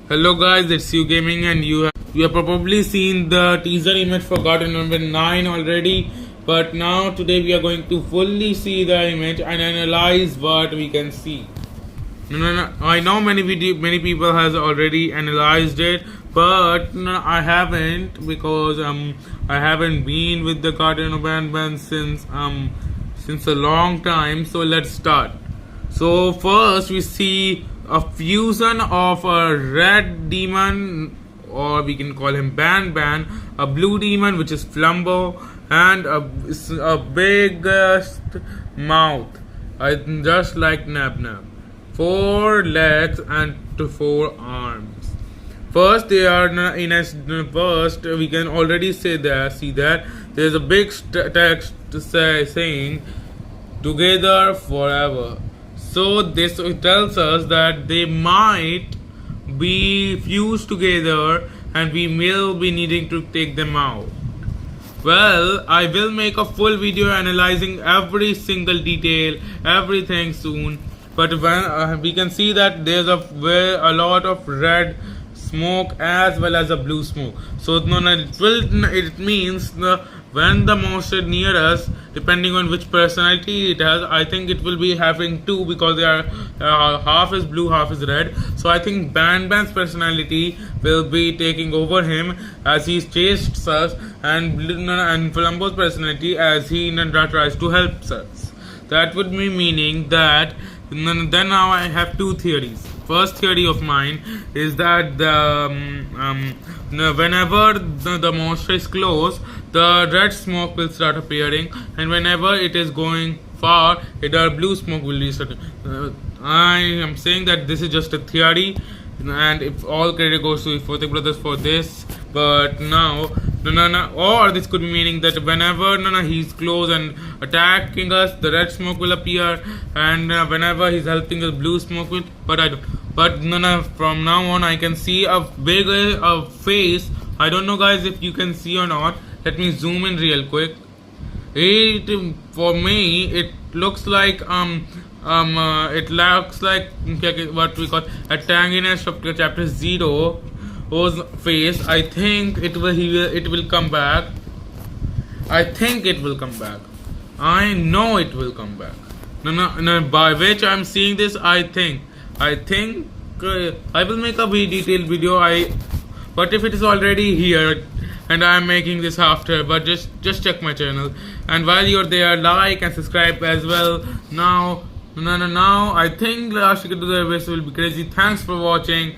Hello guys, it's you gaming and you have probably seen the teaser image for Garden number 9 already, but now today we are going to fully see the image and analyze what we can see. No. I know many people has already analyzed it, but no, I haven't because I haven't been with the Garden of Band since a long time. So let's start. So first we see a fusion of a red demon, or we can call him Ban, a blue demon which is Flumbo, and a biggest mouth, just like Nab. 4 legs and 4 arms. First, they are in a first. We can already see that there is a big text saying "Together Forever." So this tells us that they might be fused together, and we will be needing to take them out. Well, I will make a full video analyzing every single detail, everything soon. But when we can see that there's a lot of red smoke as well as a blue smoke. So it means when the monster near us, depending on which personality it has, I think it will be having 2 because they are half is blue, half is red. So I think Ban's personality will be taking over him as he chased us, and Flumbo's personality as he tries to help us. That would be meaning that. Then now I have 2 theories. First theory of mine is that whenever the monster is close, the red smoke will start appearing, and whenever it is going far, the blue smoke will be starting. I am saying that this is just a theory, and if all credit goes to Ifotek Brothers for this, but now or this could be meaning that whenever he's close and attacking us, the red smoke will appear, and whenever he's helping us, blue smoke will. But from now on I can see a big face. I don't know guys if you can see or not. Let me zoom in real quick. For me it looks like it looks like what we call antagonist of chapter 0 face. I think it will come back. I think it will come back. I know it will come back. No. By which I'm seeing this, I think I will make a very detailed video. But if it is already here and I'm making this after, but just check my channel, and while you're there, like and subscribe as well. Now I think last week to the rest will be crazy. Thanks for watching.